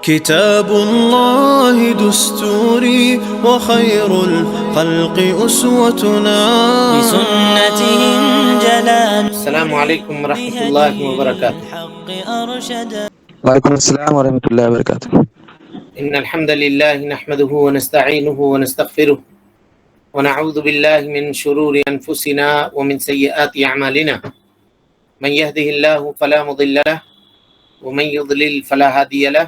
كتاب الله دستوري وخير الخلق أسوتنا بسنته انجلى السلام علیکم ورحمۃ اللہ وبرکاتہ۔ الحق أرشدا. وعلیکم السلام ورحمۃ اللہ وبرکاتہ۔ ان الحمد للہ نحمده ونستعینه ونستغفره ونعوذ باللہ من شرور انفسنا ومن سیئات اعمالنا، من يهده الله فلا مضل له ومن يضلل فلا هادي له،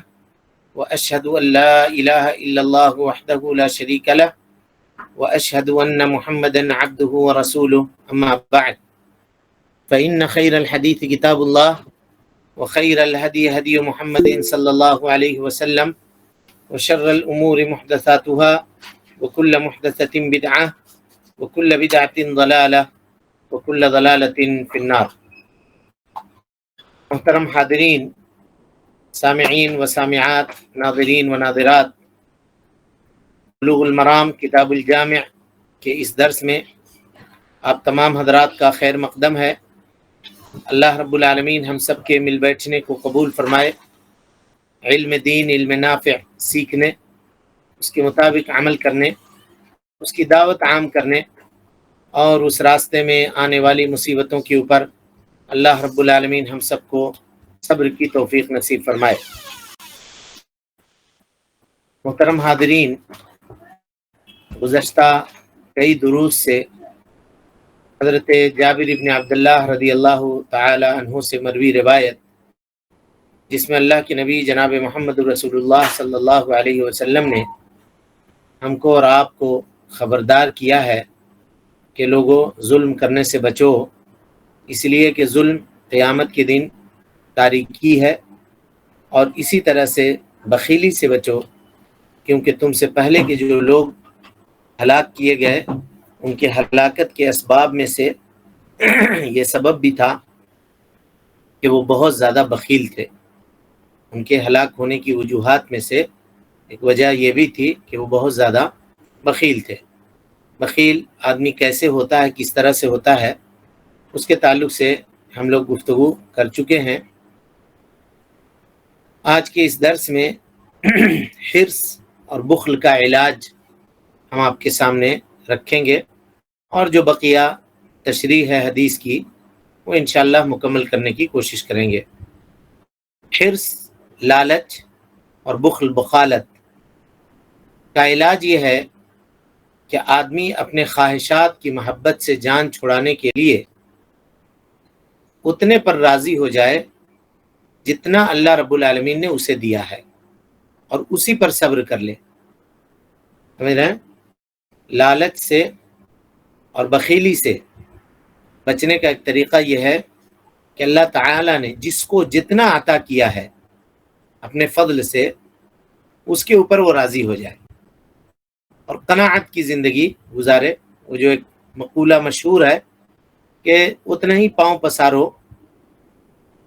واشهد ان لا اله الا الله وحده لا شريك له، واشهد ان محمدا عبده ورسوله، اما بعد فان خير الحديث كتاب الله وخير الهدي هدي محمد صلى الله عليه وسلم، وشر الأمور محدثاتها وكل محدثة بدعة وكل بدعة ضلالة وكل ضلالة في النار۔ محترم حاضرین، سامعین و سامعات، ناظرین و ناظرات، بلوغ المرام کتاب الجامع کے اس درس میں آپ تمام حضرات کا خیر مقدم ہے۔ اللہ رب العالمین ہم سب کے مل بیٹھنے کو قبول فرمائے، علم دین، علم نافع سیکھنے، اس کے مطابق عمل کرنے، اس کی دعوت عام کرنے اور اس راستے میں آنے والی مصیبتوں کے اوپر اللہ رب العالمین ہم سب کو صبر کی توفیق نصیب فرمائے۔ محترم حاضرین، گزشتہ کئی دروس سے حضرت جابر بن عبداللہ رضی اللہ تعالی عنہ سے مروی روایت، جس میں اللہ کے نبی جناب محمد رسول اللہ صلی اللہ علیہ وسلم نے ہم کو اور آپ کو خبردار کیا ہے کہ لوگوں ظلم کرنے سے بچو، اس لیے کہ ظلم قیامت کے دن تاریکی ہے، اور اسی طرح سے بخیلی سے بچو، کیونکہ تم سے پہلے کے جو لوگ ہلاک کیے گئے ان کے ہلاکت کے اسباب میں سے یہ سبب بھی تھا کہ وہ بہت زیادہ بخیل تھے۔ ان کے ہلاک ہونے کی وجوہات میں سے ایک وجہ یہ بھی تھی کہ وہ بہت زیادہ بخیل تھے۔ بخیل آدمی کیسے ہوتا ہے، کس طرح سے ہوتا ہے، اس کے تعلق سے ہم لوگ گفتگو کر چکے ہیں۔ آج کے اس درس میں حرص اور بخل کا علاج ہم آپ کے سامنے رکھیں گے، اور جو بقیہ تشریح ہے حدیث کی وہ انشاءاللہ مکمل کرنے کی کوشش کریں گے۔ حرص لالچ اور بخل بخالت کا علاج یہ ہے کہ آدمی اپنے خواہشات کی محبت سے جان چھڑانے کے لیے اتنے پر راضی ہو جائے جتنا اللہ رب العالمین نے اسے دیا ہے، اور اسی پر صبر کر لے۔ سمجھ رہے ہیں؟ لالچ سے اور بخیلی سے بچنے کا ایک طریقہ یہ ہے کہ اللہ تعالی نے جس کو جتنا عطا کیا ہے اپنے فضل سے، اس کے اوپر وہ راضی ہو جائے اور قناعت کی زندگی گزارے۔ وہ جو ایک مقولہ مشہور ہے کہ اتنا ہی پاؤں پسارو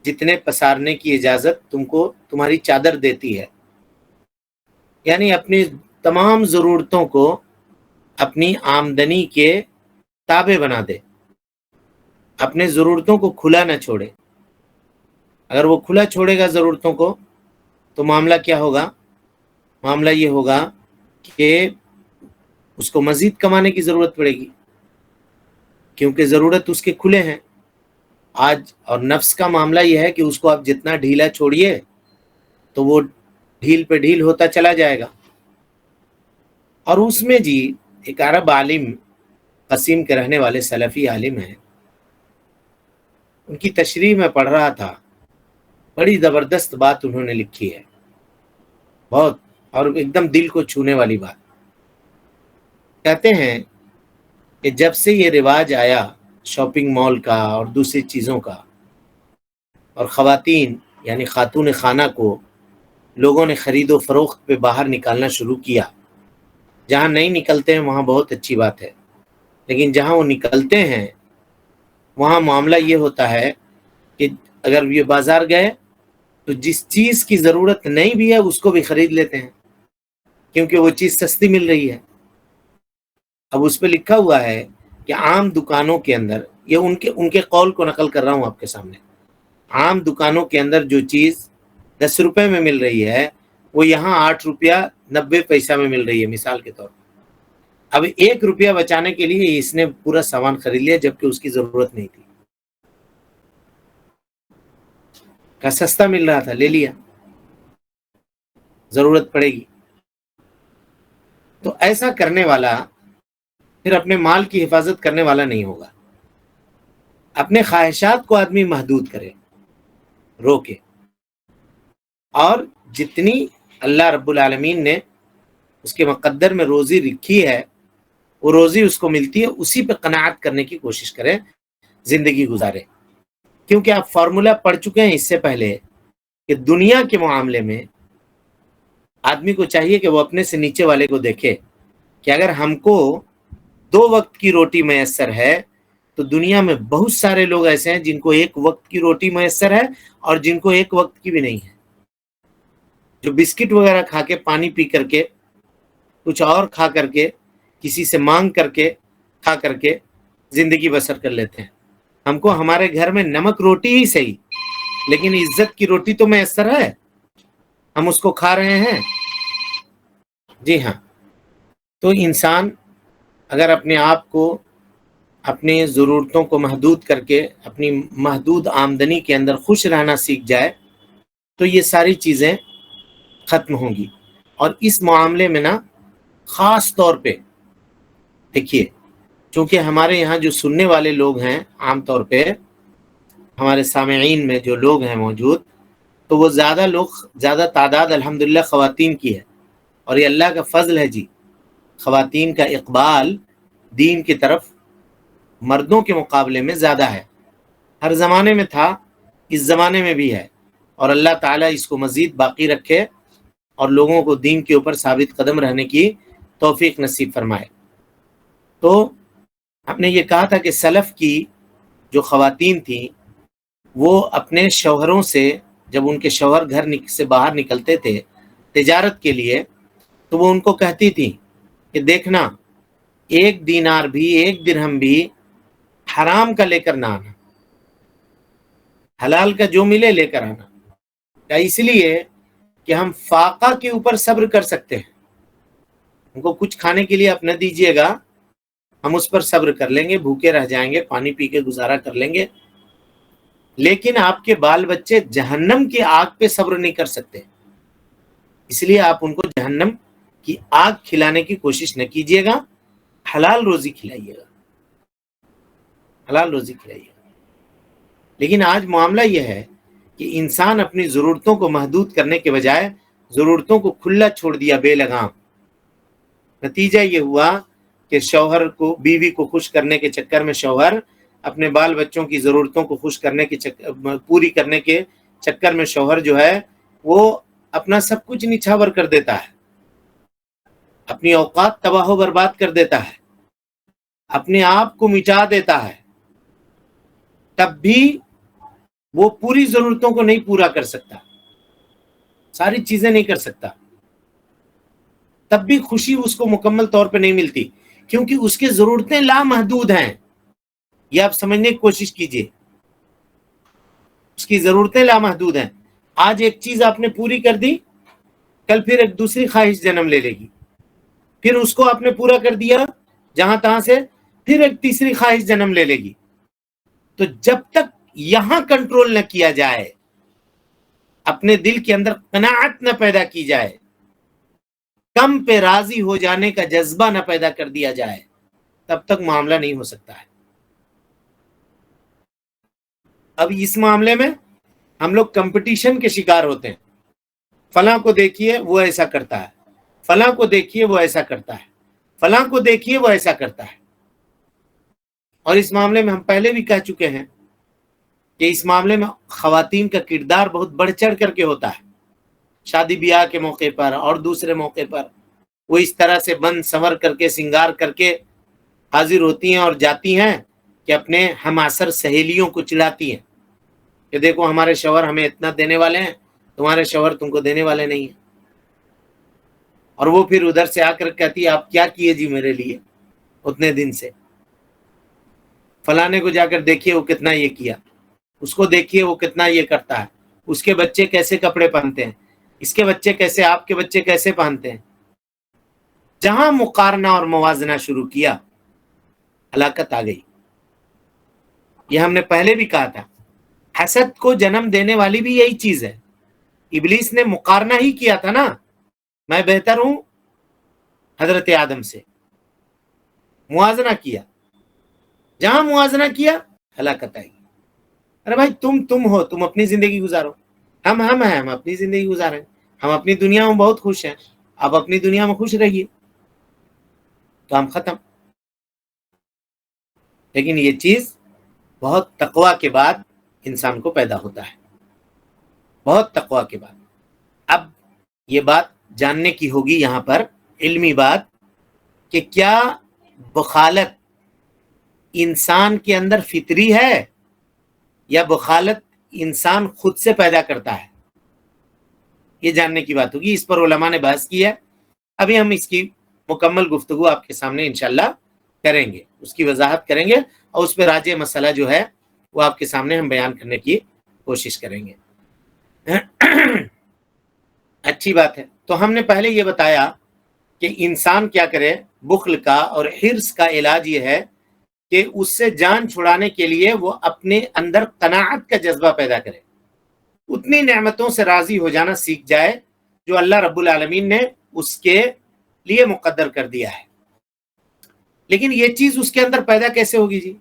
جتنے پسارنے کی اجازت تم کو تمہاری چادر دیتی ہے، یعنی اپنی تمام ضرورتوں کو اپنی آمدنی کے تابع بنا دے، اپنے ضرورتوں کو کھلا نہ چھوڑے۔ اگر وہ کھلا چھوڑے گا ضرورتوں کو تو معاملہ کیا ہوگا؟ معاملہ یہ ہوگا کہ اس کو مزید کمانے کی ضرورت پڑے گی، کیونکہ ضرورت اس کے کھلے ہیں آج۔ اور نفس کا معاملہ یہ ہے کہ اس کو آپ جتنا ڈھیلا چھوڑیے تو وہ ڈھیل پہ ڈھیل ہوتا چلا جائے گا۔ اور اس میں جی ایک عرب عالم، قسیم کے رہنے والے سلفی عالم ہیں، ان کی تشریح میں پڑھ رہا تھا، بڑی زبردست بات انہوں نے لکھی ہے، بہت، اور ایک دم دل کو چھونے والی بات۔ کہتے ہیں کہ جب سے یہ رواج آیا شاپنگ مال کا اور دوسری چیزوں کا، اور خواتین یعنی خاتون خانہ کو لوگوں نے خرید و فروخت پہ باہر نکالنا شروع کیا۔ جہاں نہیں نکلتے ہیں وہاں بہت اچھی بات ہے، لیکن جہاں وہ نکلتے ہیں وہاں معاملہ یہ ہوتا ہے کہ اگر یہ بازار گئے تو جس چیز کی ضرورت نہیں بھی ہے اس کو بھی خرید لیتے ہیں، کیونکہ وہ چیز سستی مل رہی ہے۔ اب اس پہ لکھا ہوا ہے کہ عام دکانوں کے اندر، یہ ان کے قول کو نقل کر رہا ہوں آپ کے سامنے، عام دکانوں کے اندر جو چیز 10 روپے میں مل رہی ہے وہ یہاں 8.90 میں مل رہی ہے مثال کے طور پر۔ اب 1 روپیہ بچانے کے لیے اس نے پورا سامان خرید لیا جبکہ اس کی ضرورت نہیں تھی، کا سستا مل رہا تھا لے لیا، ضرورت پڑے گی۔ تو ایسا کرنے والا پھر اپنے مال کی حفاظت کرنے والا نہیں ہوگا۔ اپنے خواہشات کو آدمی محدود کرے، روکے، اور جتنی اللہ رب العالمین نے اس کے مقدر میں روزی رکھی ہے، وہ روزی اس کو ملتی ہے، اسی پہ قناعت کرنے کی کوشش کرے، زندگی گزارے۔ کیونکہ آپ فارمولہ پڑھ چکے ہیں اس سے پہلے کہ دنیا کے معاملے میں آدمی کو چاہیے کہ وہ اپنے سے نیچے والے کو دیکھے کہ اگر ہم کو 2 وقت کی روٹی میسر ہے تو دنیا میں بہت سارے لوگ ایسے ہیں جن کو 1 وقت کی روٹی میسر ہے اور جن کو 1 وقت کی بھی نہیں ہے، جو بسکٹ وغیرہ کھا کے، پانی پی کر کے، کچھ اور کھا کر کے، کسی سے مانگ کر کے، کھا کر کے زندگی بسر کر لیتے ہیں۔ ہم کو ہمارے گھر میں نمک روٹی ہی صحیح، لیکن عزت کی روٹی تو میسر ہے، ہم اس کو کھا رہے ہیں۔ جی ہاں، تو انسان اگر اپنے آپ کو اپنی ضرورتوں کو محدود کر کے اپنی محدود آمدنی کے اندر خوش رہنا سیکھ جائے تو یہ ساری چیزیں ختم ہوں گی۔ اور اس معاملے میں نا خاص طور پہ دیکھیے، چونکہ ہمارے یہاں جو سننے والے لوگ ہیں، عام طور پہ ہمارے سامعین میں جو لوگ ہیں موجود، تو وہ زیادہ تعداد الحمدللہ خواتین کی ہے، اور یہ اللہ کا فضل ہے جی، خواتین کا اقبال دین کی طرف مردوں کے مقابلے میں زیادہ ہے۔ ہر زمانے میں تھا، اس زمانے میں بھی ہے، اور اللہ تعالیٰ اس کو مزید باقی رکھے اور لوگوں کو دین کے اوپر ثابت قدم رہنے کی توفیق نصیب فرمائے۔ تو ہم نے یہ کہا تھا کہ سلف کی جو خواتین تھیں وہ اپنے شوہروں سے، جب ان کے شوہر گھر سے باہر نکلتے تھے تجارت کے لیے، تو وہ ان کو کہتی تھی کہ دیکھنا 1 دینار بھی 1 درہم بھی حرام کا لے کر نہ آنا، حلال کا جو ملے لے کر آنا۔ کیا اس لیے کہ ہم فاقہ کے اوپر صبر کر سکتے ہیں، ان کو کچھ کھانے کے لیے آپ نہ دیجیے گا، ہم اس پر صبر کر لیں گے، بھوکے رہ جائیں گے، پانی پی کے گزارا کر لیں گے، لیکن آپ کے بال بچے جہنم کی آگ پہ صبر نہیں کر سکتے، اس لیے آپ ان کو جہنم کی آگ کھلانے کی کوشش نہ کیجیے گا، حلال روزی کھلائیے گا، حلال روزی کھلائیے گا۔ لیکن آج معاملہ یہ ہے کہ انسان اپنی ضرورتوں کو محدود کرنے کے بجائے ضرورتوں کو کھلا چھوڑ دیا بے لگام۔ نتیجہ یہ ہوا کہ شوہر کو، بیوی کو خوش کرنے کے چکر میں شوہر اپنے بال بچوں کی ضرورتوں کو خوش کرنے کے پوری کرنے کے چکر میں شوہر جو ہے وہ اپنا سب کچھ نچھاور کر دیتا ہے، اپنی اوقات تباہ و برباد کر دیتا ہے، اپنے آپ کو مٹا دیتا ہے، تب بھی وہ پوری ضرورتوں کو نہیں پورا کر سکتا، ساری چیزیں نہیں کر سکتا، تب بھی خوشی اس کو مکمل طور پہ نہیں ملتی، کیونکہ اس کی ضرورتیں لامحدود ہیں۔ یہ آپ سمجھنے کی کوشش کیجئے، اس کی ضرورتیں لامحدود ہیں۔ آج ایک چیز آپ نے پوری کر دی، کل پھر ایک دوسری خواہش جنم لے لے گی، پھر اس کو آپ نے پورا کر دیا جہاں تہاں سے، پھر ایک تیسری خواہش جنم لے لے گی۔ تو جب تک یہاں کنٹرول نہ کیا جائے، اپنے دل کے اندر قناعت نہ پیدا کی جائے، کم پہ راضی ہو جانے کا جذبہ نہ پیدا کر دیا جائے، تب تک معاملہ نہیں ہو سکتا ہے۔ اب اس معاملے میں ہم لوگ کمپٹیشن کے شکار ہوتے ہیں، فلاں کو دیکھیے وہ ایسا کرتا ہے، فلاں کو دیکھیے وہ ایسا کرتا ہے، فلاں کو دیکھیے وہ ایسا کرتا ہے۔ اور اس معاملے میں ہم پہلے بھی کہہ چکے ہیں کہ اس معاملے میں خواتین کا کردار بہت بڑھ چڑھ کر کے ہوتا ہے۔ شادی بیاہ کے موقع پر اور دوسرے موقع پر وہ اس طرح سے بند سنور کر کے، سنگار کر کے حاضر ہوتی ہیں اور جاتی ہیں کہ اپنے ہم عصر سہیلیوں کو چڑھاتی ہیں کہ دیکھو ہمارے شوہر ہمیں اتنا دینے والے ہیں، تمہارے شوہر تم کو دینے والے نہیں ہیں۔ اور وہ پھر ادھر سے آ کر کہتی ہے آپ کیا کیے جی میرے لیے اتنے دن سے، فلانے کو جا کر دیکھیے وہ کتنا یہ کیا، اس کو دیکھیے وہ کتنا یہ کرتا ہے، اس کے بچے کیسے کپڑے پہنتے ہیں۔ اس کے بچے کیسے، آپ کے بچے کیسے پہنتے ہیں. جہاں مقارنہ اور موازنہ شروع کیا ہلاکت آ گئی. یہ ہم نے پہلے بھی کہا تھا، حسد کو جنم دینے والی بھی یہی چیز ہے. ابلیس نے مقارنہ ہی کیا تھا نا، میں بہتر ہوں حضرت آدم سے، موازنہ کیا. جہاں موازنہ کیا ہلاکت آئی. ارے بھائی تم ہو، تم اپنی زندگی گزارو، ہم ہیں، ہم اپنی زندگی گزاریں، ہم اپنی دنیا میں بہت خوش ہیں، آپ اپنی دنیا میں خوش رہیے، کام ختم. لیکن یہ چیز بہت تقوی کے بعد انسان کو پیدا ہوتا ہے، بہت تقوی کے بعد. اب یہ بات جاننے کی ہوگی یہاں پر، علمی بات، کہ کیا بخالت انسان کے اندر فطری ہے یا بخالت انسان خود سے پیدا کرتا ہے. یہ جاننے کی بات ہوگی. اس پر علماء نے بحث کی ہے. ابھی ہم اس کی مکمل گفتگو آپ کے سامنے انشاءاللہ کریں گے، اس کی وضاحت کریں گے، اور اس پہ راجع مسئلہ جو ہے وہ آپ کے سامنے ہم بیان کرنے کی کوشش کریں گے. اچھی بات ہے. تو ہم نے پہلے یہ بتایا کہ انسان کیا کرے، بخل کا اور حرص کا علاج یہ ہے کہ اس سے جان چھڑانے کے لیے وہ اپنے اندر قناعت کا جذبہ پیدا کرے، اتنی نعمتوں سے راضی ہو جانا سیکھ جائے جو اللہ رب العالمین نے اس کے لیے مقدر کر دیا ہے. لیکن یہ چیز اس کے اندر پیدا کیسے ہوگی جی؟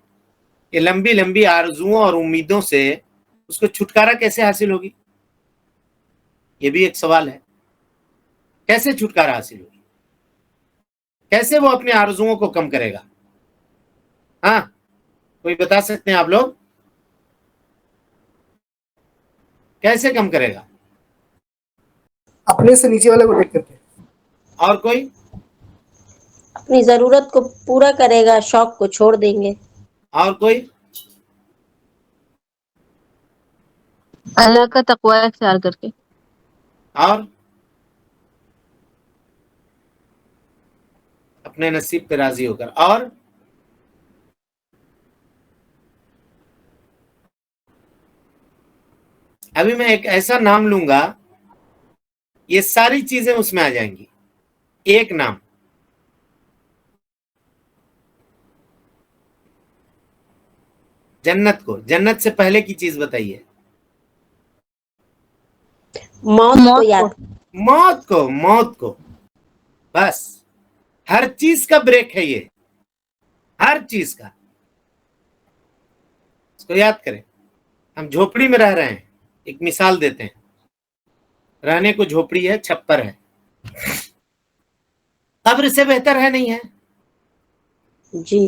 کہ لمبی لمبی آرزوؤں اور امیدوں سے اس کو چھٹکارا کیسے حاصل ہوگی؟ یہ بھی ایک سوال ہے. کیسے چھٹکارا حاصل ہوگی؟ کیسے وہ اپنے آرزوؤں کو کم کرے گا؟ ہاں کوئی بتا سکتے ہیں آپ لوگ؟ کیسے کم کرے گا؟ اپنے سے نیچے والے کو دیکھ کر کے. اور کوئی؟ اپنی ضرورت کو پورا کرے گا، شوق کو چھوڑ دیں گے. اور کوئی؟ اللہ کا تقوی اختیار کر کے. اور اپنے نصیب پہ راضی ہو کر. اور ابھی میں ایک ایسا نام لوں گا، یہ ساری چیزیں اس میں آ جائیں گی. ایک نام، جنت کو، جنت سے پہلے کی چیز بتائیے. موت کو یاد. موت کو بس ہر چیز کا بریک ہے، یہ ہر چیز کا. اس کو یاد کریں. ہم جھوپڑی میں رہ رہے ہیں، ایک مثال دیتے ہیں. رہنے کو جھوپڑی ہے، چھپر ہے، قبر سے بہتر ہے نہیں ہے؟ جی.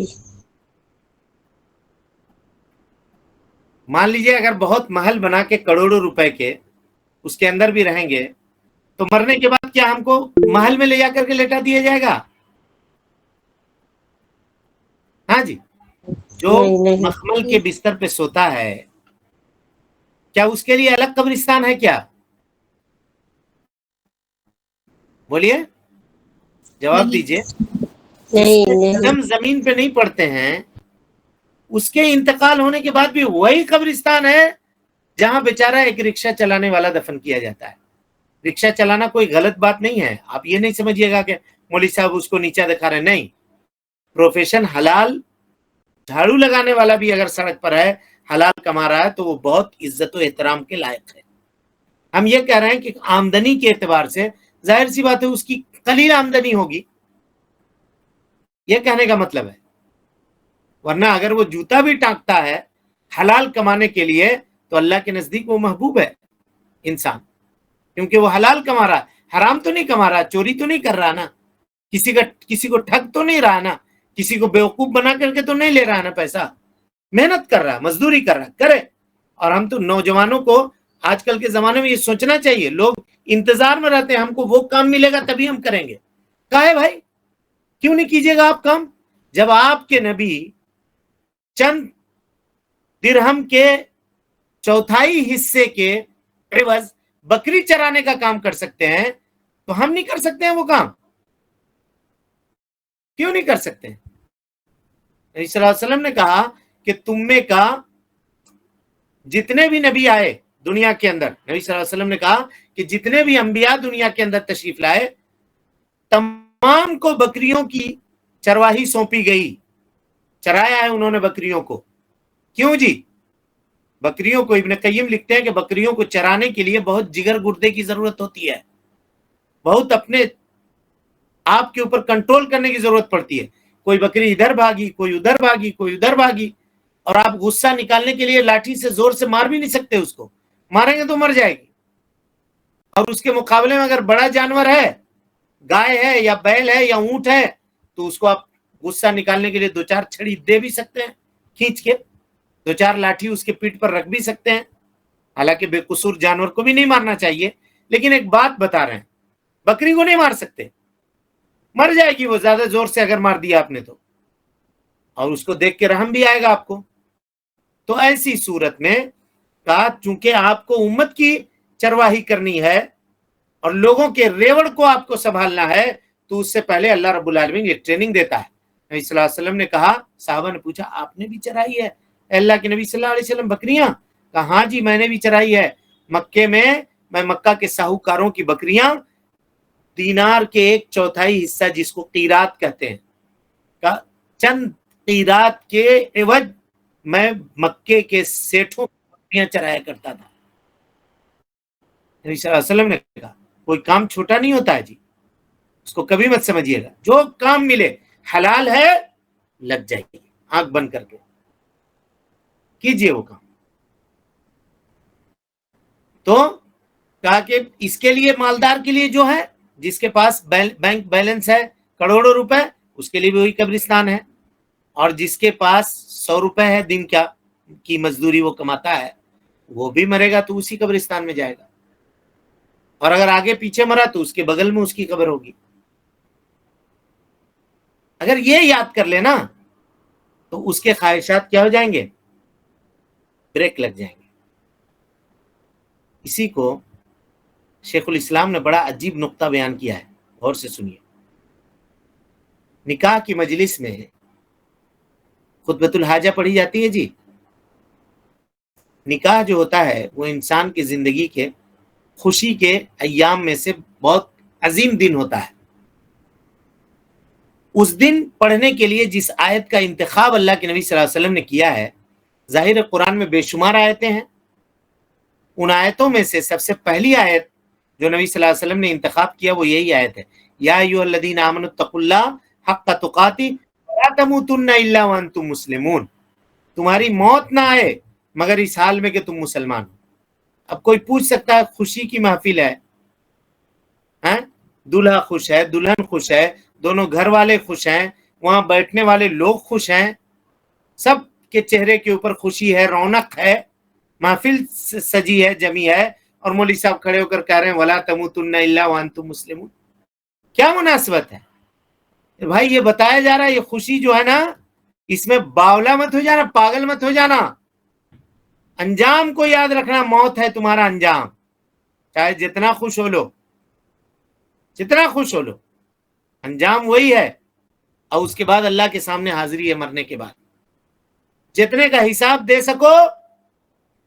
مان لیجئے اگر بہت محل بنا کے کروڑوں روپے کے اس کے اندر بھی رہیں گے تو مرنے کے بعد کیا ہم کو محل میں لے جا کر کے لیٹا دیا جائے گا؟ ہاں جی. جو نہیں. مخمل کے بستر پہ سوتا ہے کیا اس کے لیے الگ قبرستان ہے کیا؟ بولیے، جواب دیجئے. جس کے قدم زمین پہ نہیں پڑتے ہیں اس کے انتقال ہونے کے بعد بھی وہی قبرستان ہے جہاں بیچارہ ایک رکشہ چلانے والا دفن کیا جاتا ہے. رکشہ چلانا کوئی غلط بات نہیں ہے، آپ یہ نہیں سمجھیے گا کہ مولوی صاحب اس کو نیچا دکھا رہے ہیں. نہیں، پروفیشن حلال. جھاڑو لگانے والا بھی اگر سڑک پر ہے، حلال کما رہا ہے، تو وہ بہت عزت و احترام کے لائق ہے. ہم یہ کہہ رہے ہیں کہ آمدنی کے اعتبار سے ظاہر سی بات ہے اس کی قلیل آمدنی ہوگی، یہ کہنے کا مطلب ہے. ورنہ اگر وہ جوتا بھی ٹانکتا ہے حلال کمانے کے لیے تو اللہ کے نزدیک وہ محبوب ہے انسان، کیونکہ وہ حلال کما رہا ہے، حرام تو نہیں کما رہا، چوری تو نہیں کر رہا نا، کسی کو ٹھگ تو نہیں رہا نا، کسی کو بیوقوف بنا کر کے تو نہیں لے رہا نا پیسہ، محنت کر رہا، مزدوری کر رہا، کرے. اور ہم تو نوجوانوں کو آج کل کے زمانے میں یہ سوچنا چاہیے. لوگ انتظار میں رہتے ہیں ہم کو وہ کام ملے گا تبھی ہم کریں گے. کہا ہے بھائی کیوں نہیں کیجئے گا آپ کام؟ جب آپ کے نبی چند درہم کے چوتھائی حصے کے عوض بکری چرانے کا کام کر سکتے ہیں تو ہم نہیں کر سکتے ہیں وہ کام؟ کیوں نہیں کر سکتے ہیں؟ نبی صلی اللہ علیہ وسلم نے کہا کہ تم میں کا جتنے بھی نبی آئے دنیا کے اندر، نبی صلی اللہ علیہ وسلم نے کہا کہ جتنے بھی انبیاء دنیا کے اندر تشریف لائے تمام کو بکریوں کی چرواہی سونپی گئی، چرایا ہے انہوں نے بکریوں کو. کیوں جی؟ بکریوں کو ابن قیم لکھتے ہیں کہ بکریوں کو چرانے کے لیے بہت جگر گردے کی ضرورت ہوتی ہے، بہت اپنے آپ کے اوپر کنٹرول کرنے کی ضرورت پڑتی ہے. کوئی بکری ادھر بھاگی، کوئی ادھر بھاگی، کوئی ادھر بھاگی، اور آپ غصہ نکالنے کے لیے لاٹھی سے زور سے مار بھی نہیں سکتے، اس کو ماریں گے تو مر جائے گی. اور اس کے مقابلے میں اگر بڑا جانور ہے، گائے ہے یا بیل ہے یا اونٹ ہے، تو اس کو آپ غصہ نکالنے کے لیے 2-4 چھڑی دے بھی سکتے ہیں، کھینچ کے 2-4 لاٹھی اس کے پیٹ پر رکھ بھی سکتے ہیں. حالانکہ بے قصور جانور کو بھی نہیں مارنا چاہیے، لیکن ایک بات بتا رہے ہیں، بکری کو نہیں مار سکتے، مر جائے گی وہ زیادہ زور سے اگر مار دیا آپ نے تو، اور اس کو دیکھ کے رحم بھی آئے گا آپ کو. تو ایسی صورت میں کہا چونکہ آپ کو امت کی چرواہی کرنی ہے اور لوگوں کے ریوڑ کو آپ کو سنبھالنا ہے، تو اس سے پہلے اللہ رب العالمین یہ ٹریننگ دیتا ہے. نبی صلی اللہ علیہ وسلم نے کہا، صحابہ نے پوچھا آپ نے بھی چرائی ہے اے اللہ کے نبی صلی اللہ علیہ وسلم بکریاں؟ کہا ہاں جی میں نے بھی چرائی ہے. مکے میں مکہ کے ساہوکاروں کی بکریاں دینار کے 1/4 حصہ جس کو قیرات کہتے ہیں، چند قیرات کے عوض میں مکے کے سیٹھوں کی بکریاں چرایا کرتا تھا. نبی صلی اللہ علیہ وسلم نے کہا کوئی کام چھوٹا نہیں ہوتا ہے جی، اس کو کبھی مت سمجھیے گا، جو کام ملے حلال ہے لگ جائیے، آنکھ بند کر کے کیجئے وہ کام. تو کہا کہ اس کے لیے مالدار کے لیے جو ہے، جس کے پاس بینک بیلنس ہے کروڑوں روپے، اس کے لیے بھی وہی قبرستان ہے، اور جس کے پاس 100 روپے ہے دن کی مزدوری وہ کماتا ہے، وہ بھی مرے گا تو اسی قبرستان میں جائے گا، اور اگر آگے پیچھے مرا تو اس کے بغل میں اس کی قبر ہوگی. اگر یہ یاد کر لینا تو اس کے خواہشات کیا ہو جائیں گے؟ بریک لگ جائیں گے. اسی کو شیخ الاسلام نے بڑا عجیب نقطہ بیان کیا ہے، غور سے سنیے. نکاح کی مجلس میں خطبۃ الحاجہ پڑھی جاتی ہے جی. نکاح جو ہوتا ہے وہ انسان کی زندگی کے خوشی کے ایام میں سے بہت عظیم دن ہوتا ہے. اس دن پڑھنے کے لیے جس آیت کا انتخاب اللہ کے نبی صلی اللہ علیہ وسلم نے کیا ہے، ظاہر قرآن میں بے شمار آیتیں ہیں، ان آیتوں میں سے سب سے پہلی آیت جو نبی صلی اللہ علیہ وسلم نے انتخاب کیا وہ یہی آیت ہے، یا ایھا الذین آمنوا اتقوا اللہ حق تقاتہ ولا تموتن الا وانتم مسلمون. تمہاری موت نہ آئے مگر اس حال میں کہ تم مسلمان ہو. اب کوئی پوچھ سکتا ہے خوشی کی محفل ہے، دلہا خوش ہے، دلہن خوش ہے، دونوں گھر والے خوش ہیں، وہاں بیٹھنے والے لوگ خوش ہیں، سب کے چہرے کے اوپر خوشی ہے، رونق ہے، محفل سجی ہے، جمی ہے، اور مولوی صاحب کھڑے ہو کر کہہ رہے ہیں وَلَا تَمُوتُنَّ إِلَّا وَأَنْتُمْ مُسْلِمُونَ. کیا مناسبت ہے بھائی؟ یہ بتایا جا رہا ہے یہ خوشی جو ہے نا، اس میں باولا مت ہو جانا، پاگل مت ہو جانا. انجام کو یاد رکھنا، موت ہے تمہارا انجام. چاہے جتنا خوش ہو لو، جتنا خوش ہو لو، انجام وہی ہے. اور اس کے بعد اللہ کے سامنے حاضری ہے مرنے کے بعد. جتنے کا حساب دے سکو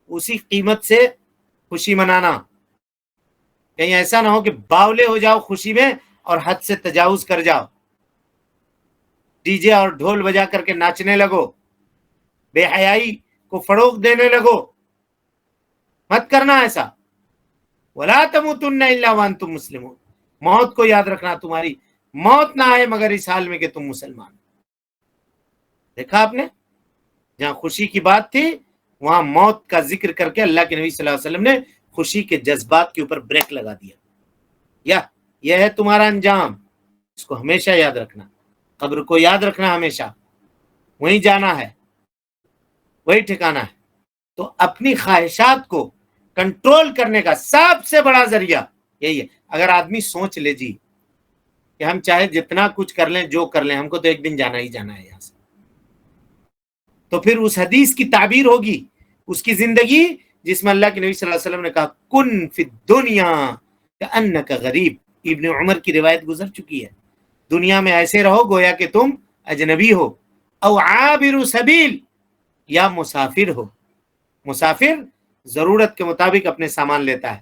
اسی قیمت سے خوشی منانا. کہیں ایسا نہ ہو کہ باولے ہو جاؤ خوشی میں اور حد سے تجاوز کر جاؤ، ڈی جے اور ڈھول بجا کر کے ناچنے لگو، بے حیائی کو فروغ دینے لگو. مت کرنا ایسا. وَلَا تَمُوتُنَّ إِلَّا وَأَنْتُمْ مُسْلِمُونَ. موت کو یاد رکھنا، تمہاری موت نہ آئے مگر اس حال میں کہ تم مسلمان. دیکھا آپ نے، جہاں خوشی کی بات تھی وہاں موت کا ذکر کر کے اللہ کے نبی صلی اللہ علیہ وسلم نے خوشی کے جذبات کے اوپر بریک لگا دیا. یہ ہے تمہارا انجام، اس کو ہمیشہ یاد رکھنا. قبر کو یاد رکھنا، ہمیشہ وہیں جانا ہے، وہی ٹھکانا ہے. تو اپنی خواہشات کو کنٹرول کرنے کا سب سے بڑا ذریعہ یہی ہے. اگر آدمی سوچ لے جی کہ ہم چاہے جتنا کچھ کر لیں، جو کر لیں، ہم کو تو ایک دن جانا ہی جانا ہے یہاں سے، تو پھر اس حدیث کی تعبیر ہوگی اس کی زندگی جس میں اللہ کے نبی صلی اللہ علیہ وسلم نے کہا کن فی الدنیا کأنک غریب. ابن عمر کی روایت گزر چکی ہے، دنیا میں ایسے رہو گویا کہ تم اجنبی ہو، او عابر سبیل، یا مسافر ہو. مسافر ضرورت کے مطابق اپنے سامان لیتا ہے.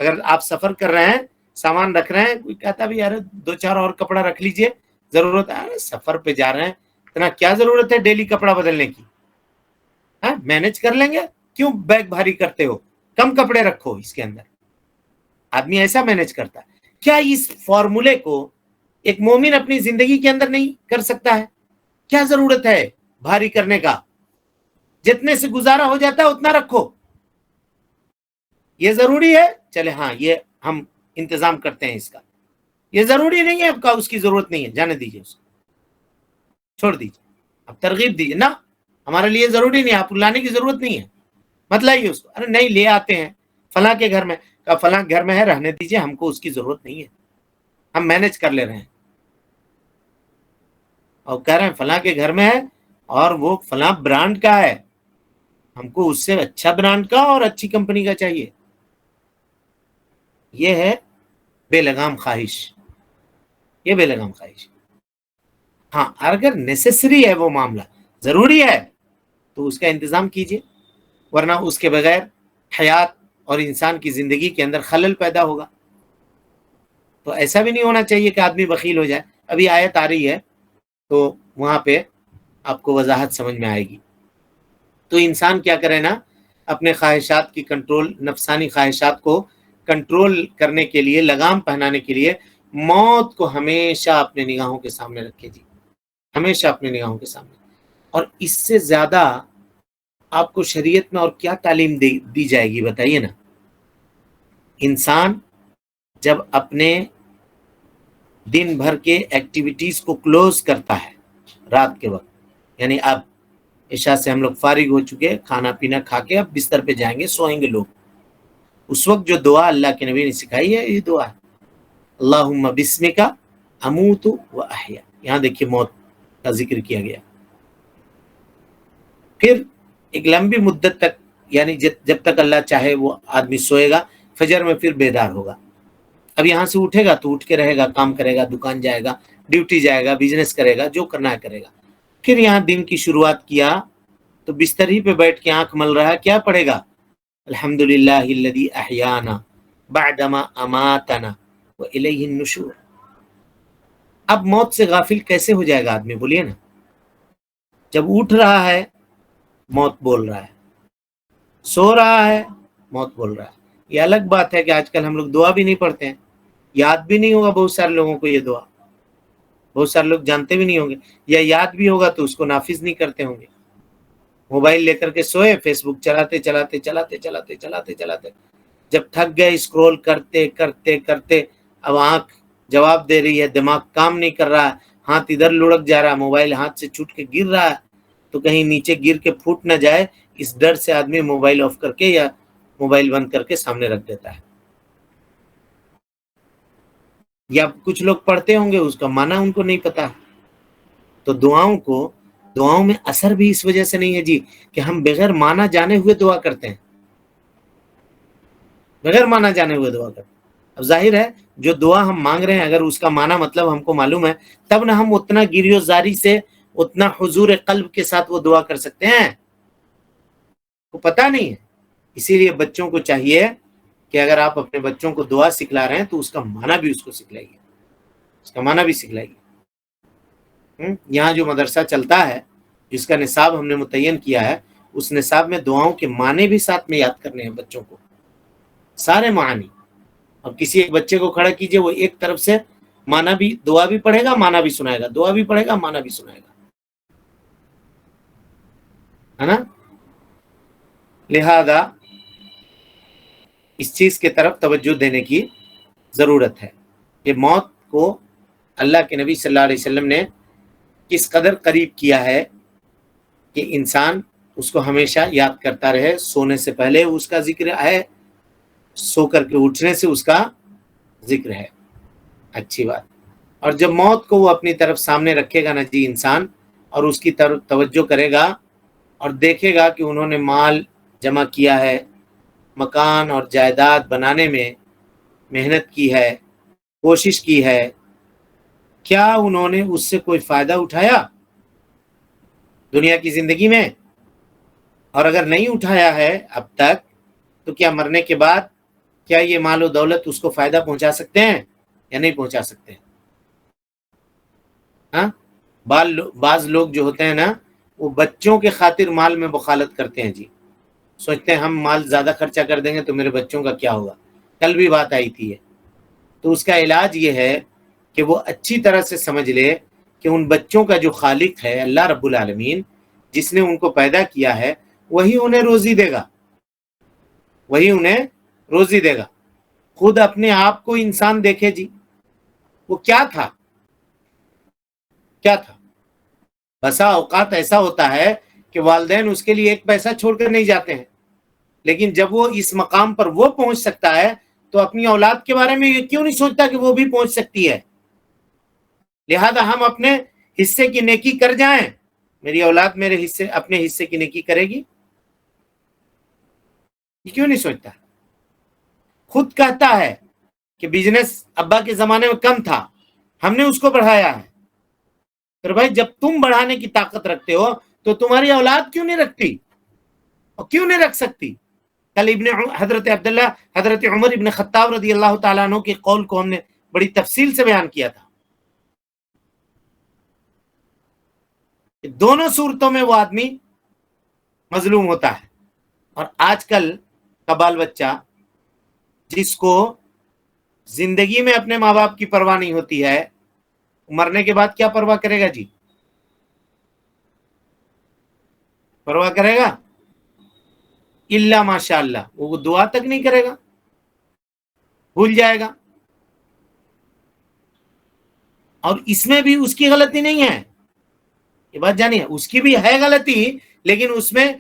اگر آپ سفر کر رہے ہیں، سامان رکھ رہے ہیں، کوئی کہتا بھی یار 2-4 اور کپڑا رکھ لیجئے، ضرورت ہے، سفر پہ جا رہے ہیں، اتنا کیا ضرورت ہے ڈیلی کپڑا بدلنے کی؟ ہاں مینج کر لیں گے، کیوں بیگ بھاری کرتے ہو؟ کم کپڑے رکھو اس کے اندر. آدمی ایسا مینج کرتا ہے. کیا اس فارمولے کو ایک مومن اپنی زندگی کے اندر نہیں کر سکتا ہے؟ کیا ضرورت ہے بھاری کرنے کا؟ جتنے سے گزارا ہو جاتا ہے اتنا رکھو. یہ ضروری ہے، چلے ہاں یہ ہم انتظام کرتے ہیں اس کا. یہ ضروری نہیں ہے آپ کا، اس کی ضرورت نہیں ہے، جانے دیجیے اس کو، چھوڑ دیجیے. اب ترغیب دیجیے نا، ہمارے لیے ضروری نہیں ہے، آپ لانے کی ضرورت نہیں ہے، مت لائیے اس کو. ارے نہیں لے آتے ہیں فلاں کے گھر میں، فلاں گھر میں ہے، رہنے دیجیے، ہم کو اس کی ضرورت نہیں ہے، ہم مینج کر لے رہے ہیں. اور کہہ رہے ہیں فلاں کے گھر میں ہے اور وہ فلاں برانڈ کا ہے، ہم کو اس سے اچھا برانڈ کا اور اچھی کمپنی کا چاہیے. یہ ہے بے لگام خواہش، یہ بے لگام خواہش. ہاں اگر نیسیسری ہے، وہ معاملہ ضروری ہے تو اس کا انتظام کیجیے، ورنہ اس کے بغیر حیات اور انسان کی زندگی کے اندر خلل پیدا ہوگا. تو ایسا بھی نہیں ہونا چاہیے کہ آدمی بخیل ہو جائے. ابھی آیت آ رہی ہے تو وہاں پہ آپ کو وضاحت سمجھ میں آئے گی. تو انسان کیا کرے نا، اپنے خواہشات کی کنٹرول، نفسانی خواہشات کو کنٹرول کرنے کے لیے، لگام پہنانے کے لیے موت کو ہمیشہ اپنے نگاہوں کے سامنے رکھے. جی ہمیشہ اپنے نگاہوں کے سامنے. اور اس سے زیادہ آپ کو شریعت میں اور کیا تعلیم دی جائے گی بتائیے نا. انسان جب اپنے دن بھر کے ایکٹیویٹیز کو کلوز کرتا ہے رات کے وقت، یعنی اب عشاء سے ہم لوگ فارغ ہو چکے، کھانا پینا کھا کے اب بستر پہ جائیں گے، سوئیں گے لوگ. اس وقت جو دعا اللہ کے نبی نے سکھائی ہے، یہ دعا ہے اللہم بسمک اموت و احیا. یہاں دیکھیے موت کا ذکر کیا گیا. پھر ایک لمبی مدت تک، یعنی جب تک اللہ چاہے وہ آدمی سوئے گا، فجر میں پھر بیدار ہوگا. اب یہاں سے اٹھے گا تو اٹھ کے رہے گا، کام کرے گا، دکان جائے گا، ڈیوٹی جائے گا، بزنس کرے گا، جو کرنا ہے کرے گا. پھر یہاں دن کی شروعات کیا تو بستر ہی پہ بیٹھ کے آنکھ مل رہا ہے، کیا پڑھے گا؟ الحمدللہ الذی احیانا بعدما اماتنا والیہ النشور. اب موت سے غافل کیسے ہو جائے گا آدمی، بولیے نا. جب اٹھ رہا ہے موت بول رہا ہے، سو رہا ہے موت بول رہا ہے. یہ الگ بات ہے کہ آج کل ہم لوگ دعا بھی نہیں پڑھتے ہیں، یاد بھی نہیں ہوگا بہت سارے لوگوں کو یہ دعا، بہت سارے لوگ جانتے بھی نہیں ہوں گے، یا یاد بھی ہوگا تو اس کو نافذ نہیں کرتے ہوں گے. موبائل لے کر کے سوئے، فیس بک چلاتے چلاتے چلاتے چلاتے چلاتے چلاتے جب تھک گئے، اسکرول کرتے کرتے کرتے اب آنکھ جواب دے رہی ہے، دماغ کام نہیں کر رہا ہے، ہاتھ ادھر لڑک جا رہا ہے، موبائل ہاتھ سے چھوٹ کے گر رہا ہے تو کہیں نیچے گر کے پھوٹ نہ جائے، اس ڈر سے آدمی موبائل آف کر کے یا موبائل بند کر کے سامنے رکھ دیتا ہے. یا کچھ لوگ پڑھتے ہوں گے، اس کا معنی ان کو نہیں پتا. تو دعاؤں میں اثر بھی اس وجہ سے نہیں ہے جی کہ ہم بغیر معنی جانے ہوئے دعا کرتے ہیں، بغیر معنی جانے ہوئے دعا کرتے ہیں. اب ظاہر ہے جو دعا ہم مانگ رہے ہیں اگر اس کا معنی مطلب ہم کو معلوم ہے، تب نہ ہم اتنا گریو زاری سے، اتنا حضور قلب کے ساتھ وہ دعا کر سکتے ہیں. کو پتہ نہیں ہے. اسی لیے بچوں کو چاہیے کہ اگر آپ اپنے بچوں کو دعا سکھلا رہے ہیں تو اس کا معنی بھی اس کو سکھلائیے، اس کا معنی بھی سکھلائیے. یہاں جو مدرسہ چلتا ہے، جس کا نصاب ہم نے متعین کیا ہے، اس نصاب میں دعاؤں کے معنی بھی ساتھ میں یاد کرنے ہیں بچوں کو، سارے معنی. اور کسی ایک بچے کو کھڑا کیجئے، وہ ایک طرف سے معنی بھی، دعا بھی پڑھے گا، معنی بھی سنائے گا، دعا بھی پڑھے گا، معنی بھی سنائے گا، ہے نا. لہذا اس چیز کے طرف توجہ دینے کی ضرورت ہے کہ موت کو اللہ کے نبی صلی اللہ علیہ وسلم نے کس قدر قریب کیا ہے کہ انسان اس کو ہمیشہ یاد کرتا رہے. سونے سے پہلے اس کا ذکر ہے، سو کر کے اٹھنے سے اس کا ذکر ہے. اچھی بات. اور جب موت کو وہ اپنی طرف سامنے رکھے گا نا جی انسان، اور اس کی طرف توجہ کرے گا اور دیکھے گا کہ انہوں نے مال جمع کیا ہے، مکان اور جائیداد بنانے میں محنت کی ہے، کوشش کی ہے، کیا انہوں نے اس سے کوئی فائدہ اٹھایا دنیا کی زندگی میں؟ اور اگر نہیں اٹھایا ہے اب تک، تو کیا مرنے کے بعد کیا یہ مال و دولت اس کو فائدہ پہنچا سکتے ہیں یا نہیں پہنچا سکتے؟ ہاں، بعض لوگ جو ہوتے ہیں نا وہ بچوں کے خاطر مال میں بخالت کرتے ہیں جی، سوچتے ہیں ہم مال زیادہ خرچہ کر دیں گے تو میرے بچوں کا کیا ہوگا. کل بھی بات آئی تھی. تو اس کا علاج یہ ہے کہ وہ اچھی طرح سے سمجھ لے کہ ان بچوں کا جو خالق ہے اللہ رب العالمین، جس نے ان کو پیدا کیا ہے، وہی انہیں روزی دے گا، وہی انہیں روزی دے گا. خود اپنے آپ کو انسان دیکھے جی، وہ کیا تھا. بسا اوقات ایسا ہوتا ہے کہ والدین اس کے لیے ایک پیسہ چھوڑ کر نہیں جاتے ہیں، لیکن جب وہ اس مقام پر وہ پہنچ سکتا ہے تو اپنی اولاد کے بارے میں یہ کیوں نہیں سوچتا کہ وہ بھی پہنچ سکتی ہے. لہذا ہم اپنے حصے کی نیکی کر جائیں، میری اولاد اپنے حصے کی نیکی کرے گی، یہ کیوں نہیں سوچتا. خود کہتا ہے کہ بزنس ابا کے زمانے میں کم تھا، ہم نے اس کو بڑھایا ہے. پھر بھائی جب تم بڑھانے کی طاقت رکھتے ہو تو تمہاری اولاد کیوں نہیں رکھتی اور کیوں نہیں رکھ سکتی؟ کل حضرت عمر ابن خطاب رضی اللہ تعالیٰ عنہ کے قول کو ہم نے بڑی تفصیل سے بیان کیا تھا. دونوں صورتوں میں وہ آدمی مظلوم ہوتا ہے. اور آج کل کا بال بچہ جس کو زندگی میں اپنے ماں باپ کی پرواہ نہیں ہوتی ہے، مرنے کے بعد کیا پرواہ کرے گا جی؟ پرواہ کرے گا؟ اللہ ماشاء اللہ، وہ دعا تک نہیں کرے گا، بھول جائے گا. اور اس میں بھی اس کی غلطی نہیں ہے، یہ بات جانیے، اس کی بھی ہے غلطی، لیکن اس میں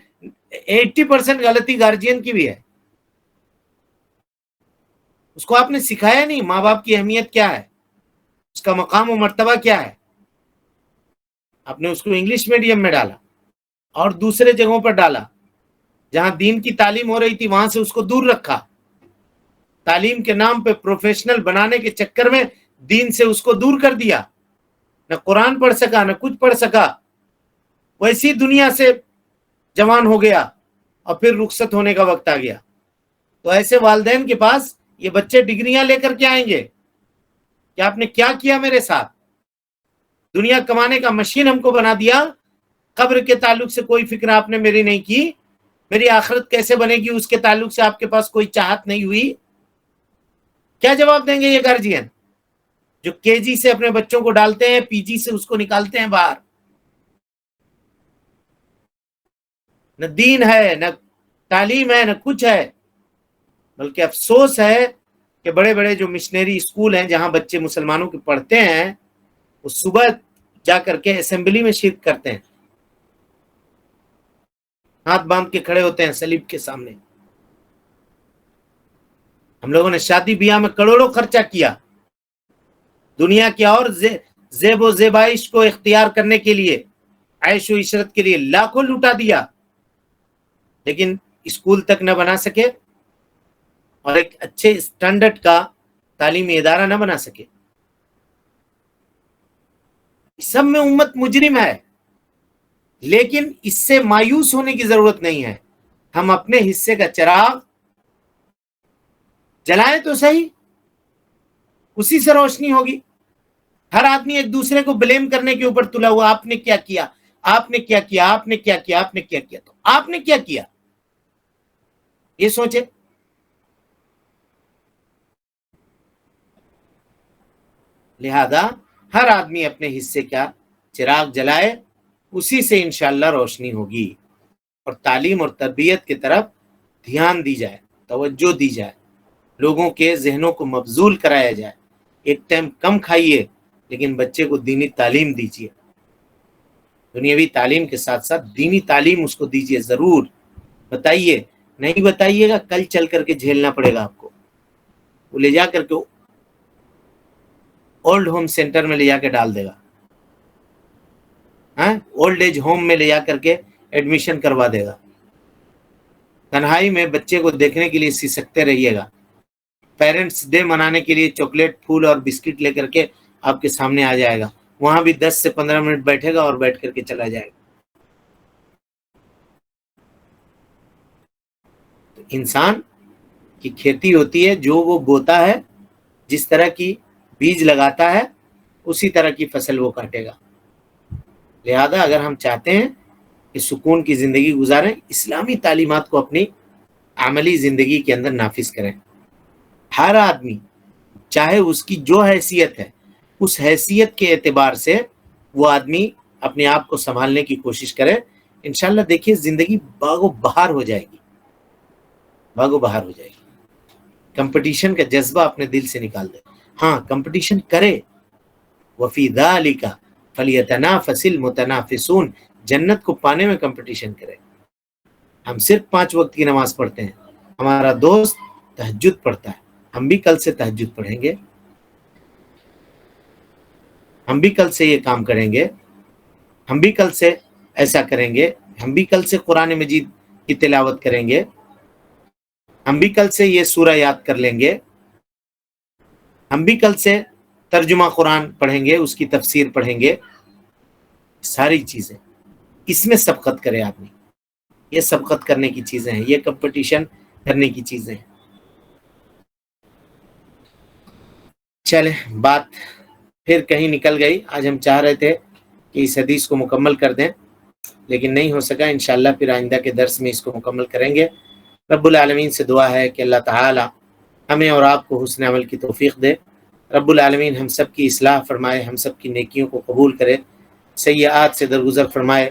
80% غلطی گارجین کی بھی ہے. اس کو آپ نے سکھایا نہیں ماں باپ کی اہمیت کیا ہے، اس کا مقام و مرتبہ کیا ہے. آپ نے اس کو انگلش میڈیم میں ڈالا اور دوسرے جگہوں پر ڈالا جہاں دین کی تعلیم ہو رہی تھی، وہاں سے اس کو دور رکھا. تعلیم کے نام پہ پروفیشنل بنانے کے چکر میں دین سے اس کو دور کر دیا. نہ قرآن پڑھ سکا، نہ کچھ پڑھ سکا، ویسی دنیا سے جوان ہو گیا اور پھر رخصت ہونے کا وقت آ گیا. تو ایسے والدین کے پاس یہ بچے ڈگریاں لے کر کے آئیں گے کہ آپ نے کیا کیا میرے ساتھ، دنیا کمانے کا مشین ہم کو بنا دیا، قبر کے تعلق سے کوئی فکر آپ نے میری نہیں کی، میری آخرت کیسے بنے گی اس کے تعلق سے آپ کے پاس کوئی چاہت نہیں ہوئی. کیا جواب دیں گے یہ گارجین جو KG سے اپنے بچوں کو ڈالتے ہیں، PG سے اس کو نکالتے ہیں باہر؟ نہ دین ہے، نہ تعلیم ہے، نہ کچھ ہے. بلکہ افسوس ہے کہ بڑے بڑے جو مشنری اسکول ہیں جہاں بچے مسلمانوں کے پڑھتے ہیں، وہ صبح جا کر کے اسمبلی میں شرکت کرتے ہیں، ہاتھ باندھ کے کھڑے ہوتے ہیں صلیب کے سامنے. ہم لوگوں نے شادی بیاہ میں کروڑوں خرچہ کیا، دنیا کی اور زیب و زیبائش کو اختیار کرنے کے لیے، عیش و عشرت کے لیے لاکھوں لوٹا دیا، لیکن اسکول تک نہ بنا سکے اور ایک اچھے اسٹینڈرڈ کا تعلیمی ادارہ نہ بنا سکے. سب میں امت مجرم ہے، لیکن اس سے مایوس ہونے کی ضرورت نہیں ہے. ہم اپنے حصے کا چراغ جلائیں تو صحیح، اسی سے روشنی ہوگی. ہر آدمی ایک دوسرے کو بلیم کرنے کے اوپر تلا ہوا، آپ نے کیا کیا، آپ نے کیا کیا، آپ نے کیا کیا، آپ نے کیا کیا. تو آپ نے کیا کیا یہ سوچے. لہذا ہر آدمی اپنے حصے کا چراغ جلائے، اسی سے انشاءاللہ روشنی ہوگی. اور تعلیم اور تربیت کی طرف دھیان دی جائے، توجہ دی جائے، لوگوں کے ذہنوں کو مبذول کرایا جائے. ایک ٹائم کم کھائیے لیکن بچے کو دینی تعلیم دیجیے، دنیاوی تعلیم کے ساتھ ساتھ دینی تعلیم اس کو دیجیے. ضرور بتائیے، نہیں بتائیے گا کل چل کر کے جھیلنا پڑے گا آپ کو. وہ لے جا کر کے اولڈ ہوم سینٹر میں لے جا کے ڈال دے گا، اولڈ ایج ہوم میں لے جا کر کے ایڈمیشن کروا دے گا. تنہائی میں بچے کو دیکھنے کے لیے سکتے رہیے گا. پیرنٹس ڈے منانے کے لیے چاکلیٹ، پھول اور بسکٹ لے کر کے آپ کے سامنے آ جائے گا، وہاں بھی 10 سے 15 منٹ بیٹھے گا اور بیٹھ کر کے چلا جائے گا. تو انسان کہ کھیتی ہوتی ہے، جو وہ بوتا ہے، جس طرح کی بیج لگاتا ہے اسی طرح کی فصل وہ کاٹے گا۔ لہذا اگر ہم چاہتے ہیں کہ سکون کی زندگی گزاریں، اسلامی تعلیمات کو اپنی عملی زندگی کے اندر نافذ کریں۔ ہر آدمی چاہے اس کی جو حیثیت ہے، اس حیثیت کے اعتبار سے وہ آدمی اپنے آپ کو سنبھالنے کی کوشش کرے۔ انشاءاللہ دیکھیے زندگی باغ و بہار ہو جائے گی، باغ و بہار ہو جائے گی۔ کمپٹیشن کا جذبہ اپنے دل سے نکال دے۔ ہاں کمپٹیشن کرے، وفی ذالک فلیتنافس المتنافسون، جنت کو پانے میں کمپٹیشن کرے۔ ہم صرف 5 وقت کی نماز پڑھتے ہیں، ہمارا دوست تہجد پڑھتا ہے، ہم بھی کل سے تہجد پڑھیں گے، ہم بھی کل سے یہ کام کریں گے، ہم بھی کل سے ایسا کریں گے، ہم بھی کل سے قرآن مجید کی تلاوت کریں گے، ہم بھی کل سے یہ سورہ یاد کر لیں گے، ہم بھی کل سے ترجمہ قرآن پڑھیں گے، اس کی تفسیر پڑھیں گے۔ ساری چیزیں اس میں سبقت کرے آدمی، یہ سبقت کرنے کی چیزیں ہیں، یہ کمپٹیشن کرنے کی چیزیں ہیں۔ چلیں بات پھر کہیں نکل گئی۔ آج ہم چاہ رہے تھے کہ اس حدیث کو مکمل کر دیں لیکن نہیں ہو سکا، انشاءاللہ پھر آئندہ کے درس میں اس کو مکمل کریں گے۔ رب العالمین سے دعا ہے کہ اللہ تعالی ہمیں اور آپ کو حسن عمل کی توفیق دے۔ رب العالمین ہم سب کی اصلاح فرمائے، ہم سب کی نیکیوں کو قبول کرے، سیئات سے درگزر فرمائے،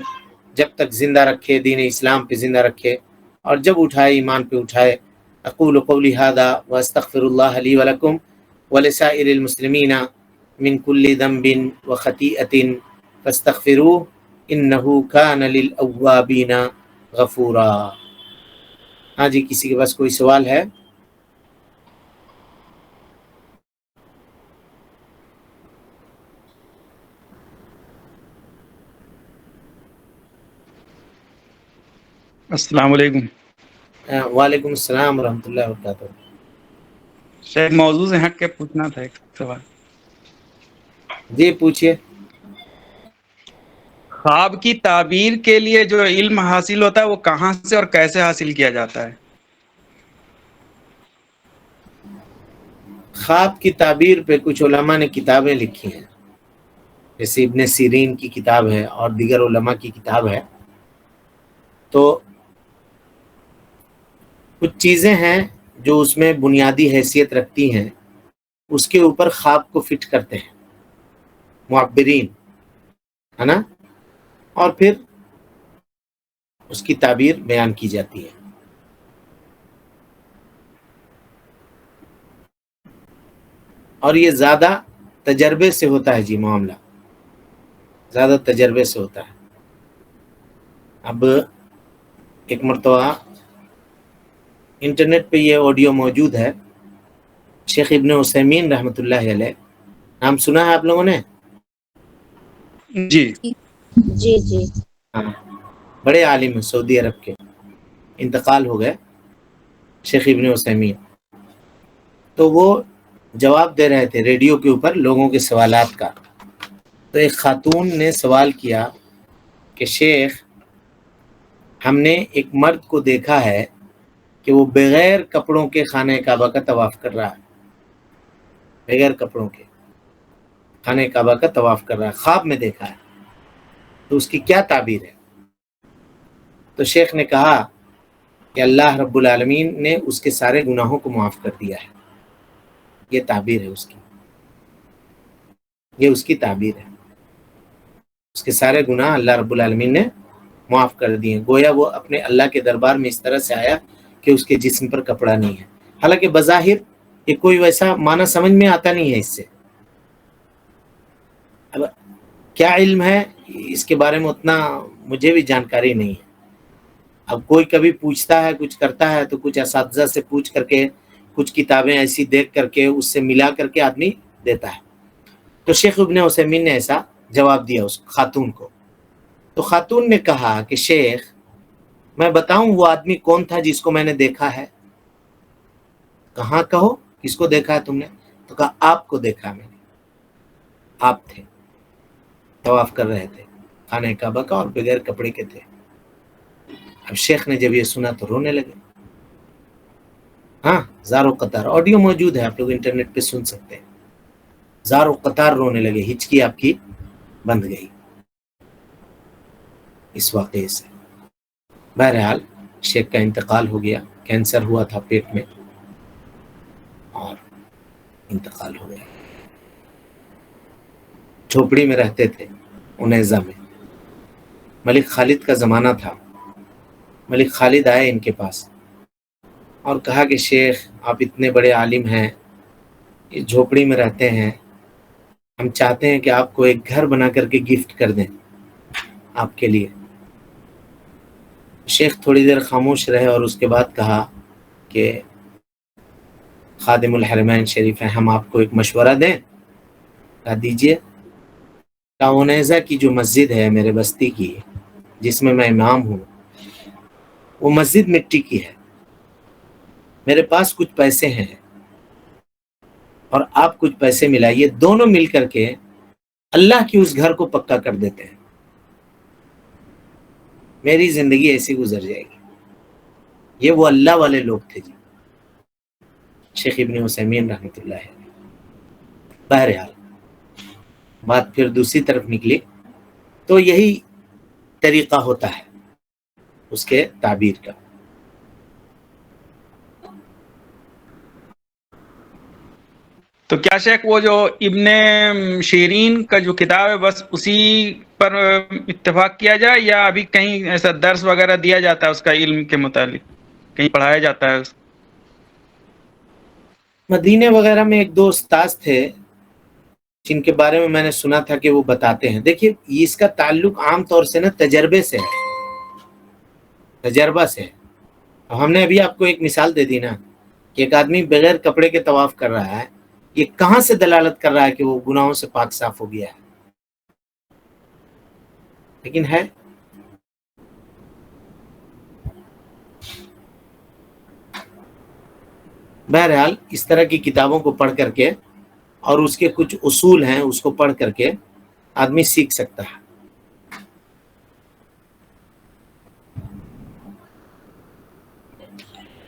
جب تک زندہ رکھے، دین اسلام پہ زندہ رکھے، اور جب اٹھائے ایمان پہ اٹھائے۔ اقول قولی ھذا واستغفر اللہ لی ولکم ولسائر المسلمین من کل ذنب وخطیئۃ فاستغفروہ انہ کان للأوابین غفورا۔ ہاں جی، کسی کے پاس کوئی سوال ہے؟ السلام علیکم وعلیکم السلام ورحمۃ اللہ وبرکاتہ۔ شیخ، موضوع سے ہٹ کے پوچھنا تھا ایک سوال۔ جی پوچھئے۔ خواب کی تعبیر کے لیے جو علم حاصل ہوتا ہے وہ کہاں سے اور کیسے حاصل کیا جاتا ہے؟ خواب کی تعبیر پہ کچھ علماء نے کتابیں لکھی ہیں، جیسے ابن سیرین کی کتاب ہے اور دیگر علماء کی کتاب ہے۔ تو کچھ چیزیں ہیں جو اس میں بنیادی حیثیت رکھتی ہیں، اس کے اوپر خواب کو فٹ کرتے ہیں معبرین، ہے نا، اور پھر اس کی تعبیر بیان کی جاتی ہے۔ اور یہ زیادہ تجربے سے ہوتا ہے، جی معاملہ زیادہ تجربے سے ہوتا ہے۔ اب ایک مرتبہ انٹرنیٹ پہ یہ آڈیو موجود ہے، شیخ ابن عثیمین رحمۃ اللہ علیہ، نام سنا ہے آپ لوگوں نے؟ جی جی جی ہاں، بڑے عالم ہیں، سعودی عرب کے، انتقال ہو گئے شیخ ابن عثیمین۔ تو وہ جواب دے رہے تھے ریڈیو کے اوپر لوگوں کے سوالات کا۔ تو ایک خاتون نے سوال کیا کہ شیخ، ہم نے ایک مرد کو دیکھا ہے کہ وہ بغیر کپڑوں کے خانہ کعبہ کا طواف کر رہا ہے، بغیر کپڑوں کے خانہ کعبہ کا طواف کر رہا ہے، خواب میں دیکھا ہے، تو اس کی کیا تعبیر ہے؟ تو شیخ نے کہا کہ اللہ رب العالمین نے اس کے سارے گناہوں کو معاف کر دیا ہے، یہ تعبیر ہے اس کی، یہ اس کی تعبیر ہے، اس کے سارے گناہ اللہ رب العالمین نے معاف کر دیے۔ گویا وہ اپنے اللہ کے دربار میں اس طرح سے آیا کہ اس کے جسم پر کپڑا نہیں ہے، حالانکہ بظاہر یہ کوئی ویسا معنی سمجھ میں آتا نہیں ہے اس سے۔ اب کیا علم ہے اس کے بارے میں اتنا مجھے بھی جانکاری نہیں ہے۔ اب کوئی کبھی پوچھتا ہے، کچھ کرتا ہے، تو کچھ اساتذہ سے پوچھ کر کے، کچھ کتابیں ایسی دیکھ کر کے، اس سے ملا کر کے آدمی دیتا ہے۔ تو شیخ ابن عثیمین نے ایسا جواب دیا اس خاتون کو۔ تو خاتون نے کہا کہ شیخ، میں بتاؤں وہ آدمی کون تھا جس کو میں نے دیکھا ہے؟ کہاں کہو، کس کو دیکھا ہے تم نے؟ تو کہا آپ کو دیکھا میں نے، آپ تھے، طواف کر رہے تھے خانہ کعبہ کا اور بغیر کپڑے کے تھے۔ اب شیخ نے جب یہ سنا تو رونے لگے، ہاں زاروں قطار آڈیو موجود ہے، آپ لوگ انٹرنیٹ پہ سن سکتے ہیں. زاروں قطار رونے لگے، ہچکی آپ کی بند گئی اس واقعے سے. بہرحال شیخ کا انتقال ہو گیا، کینسر ہوا تھا پیٹ میں اور انتقال ہو گیا. جھوپڑی میں رہتے تھے انیزا میں. ملک خالد کا زمانہ تھا. ملک خالد آئے ان کے پاس اور کہا کہ شیخ آپ اتنے بڑے عالم ہیں، اس جھوپڑی میں رہتے ہیں، ہم چاہتے ہیں کہ آپ کو ایک گھر بنا کر کے گفٹ کر دیں آپ کے لیے. شیخ تھوڑی دیر خاموش رہے اور اس کے بعد کہا کہ خادم الحرمین شریف ہیں، ہم آپ کو ایک مشورہ دیں. کہا دیجئے. انیزا کی جو مسجد ہے میرے بستی کی جس میں امام ہوں، وہ مسجد مٹی کی ہے. میرے پاس کچھ پیسے ہیں اور آپ کچھ پیسے ملائیے، دونوں مل کر کے اللہ کی اس گھر کو پکا کر دیتے ہیں، میری زندگی ایسی گزر جائے گی. یہ وہ اللہ والے لوگ تھے جی، شیخ ابن عثیمین رحمۃ اللہ علیہ. بہرحال بات پھر دوسری طرف نکلی تو یہی طریقہ ہوتا ہے اس کے تعبیر کا. تو کیا شیخ وہ جو ابن شیرین کا جو کتاب ہے بس اسی پر اتفاق کیا جائے، یا ابھی کہیں ایسا درس وغیرہ دیا جاتا ہے اس کا علم کے متعلق، کہیں پڑھایا جاتا ہے؟ مدینے وغیرہ میں ایک دو استاذ تھے جن کے بارے میں نے سنا تھا کہ وہ بتاتے ہیں. دیکھیے اس کا تعلق عام طور سے نا تجربے سے ہے، تجربہ سے ہے. ہم نے ابھی آپ کو ایک مثال دے دی نا کہ ایک آدمی بغیر کپڑے کے طواف کر رہا ہے، یہ کہاں سے دلالت کر رہا ہے کہ وہ گناہوں سے پاک صاف ہو گیا ہے؟ لیکن ہے. بہرحال اس طرح کی کتابوں کو پڑھ کر کے اور اس کے کچھ اصول ہیں اس کو پڑھ کر کے آدمی سیکھ سکتا ہے.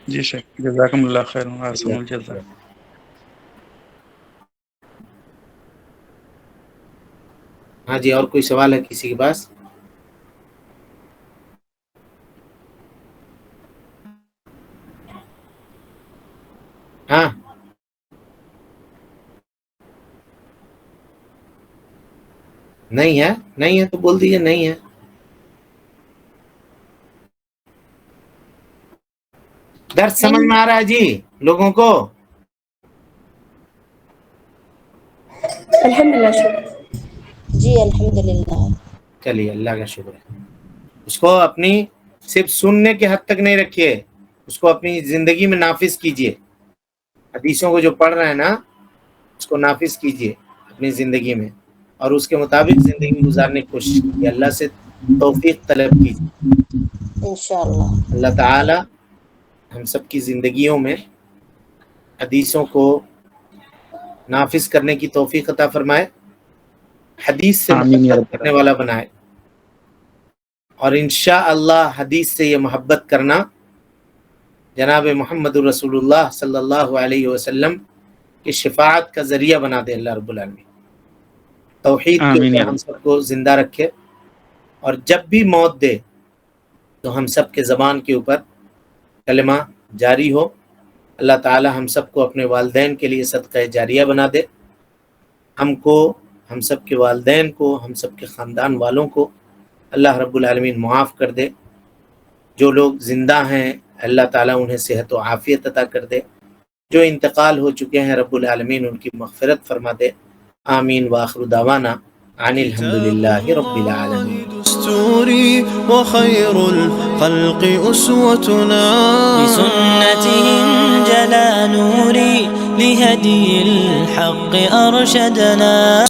جی شیخ جزاکم اللہ خیر و احسن الجزاء. ہاں جی، اور کوئی سوال ہے کسی کے پاس؟ ہاں نہیں ہے، نہیں ہے تو بول دیجیے نہیں ہے. درد سمجھ میں آ رہا ہے جی لوگوں کو؟ الحمدللہ جی الحمدللہ. چلیے اللہ کا شکر ہے. اس کو اپنی صرف سننے کے حد تک نہیں رکھیے، اس کو اپنی زندگی میں نافذ کیجیے. حدیثوں کو جو پڑھ رہے ہیں نا اس کو نافذ کیجیے اپنی زندگی میں اور اس کے مطابق زندگی گزارنے کی کوشش کیجیے. اللہ سے توفیق طلب کیجیے. انشاءاللہ اللہ تعالی ہم سب کی زندگیوں میں حدیثوں کو نافذ کرنے کی توفیق عطا فرمائے، حدیث سے آمین یا محبت رب کرنے والا بنائے، اور انشاءاللہ حدیث سے یہ محبت کرنا جناب محمد رسول اللہ صلی اللہ علیہ وسلم کی شفاعت کا ذریعہ بنا دے اللہ رب العالمین. توحید کے آمین یا اوپر ہم رب. سب کو زندہ رکھے اور جب بھی موت دے تو ہم سب کے زبان کے اوپر کلمہ جاری ہو. اللہ تعالی ہم سب کو اپنے والدین کے لیے صدقہ جاریہ بنا دے. ہم کو، ہم سب کے والدین کو، ہم سب کے خاندان والوں کو اللہ رب العالمین معاف کر دے. جو لوگ زندہ ہیں اللہ تعالیٰ انہیں صحت و عافیت عطا کر دے. جو انتقال ہو چکے ہیں رب العالمین ان کی مغفرت فرما دے. آمین. وآخر دعوانا عن الحمد للہ رب العالمین. دستوري وخير الخلق أسوتنا بسنته انجلى نوري لهدي الحق أرشدنا.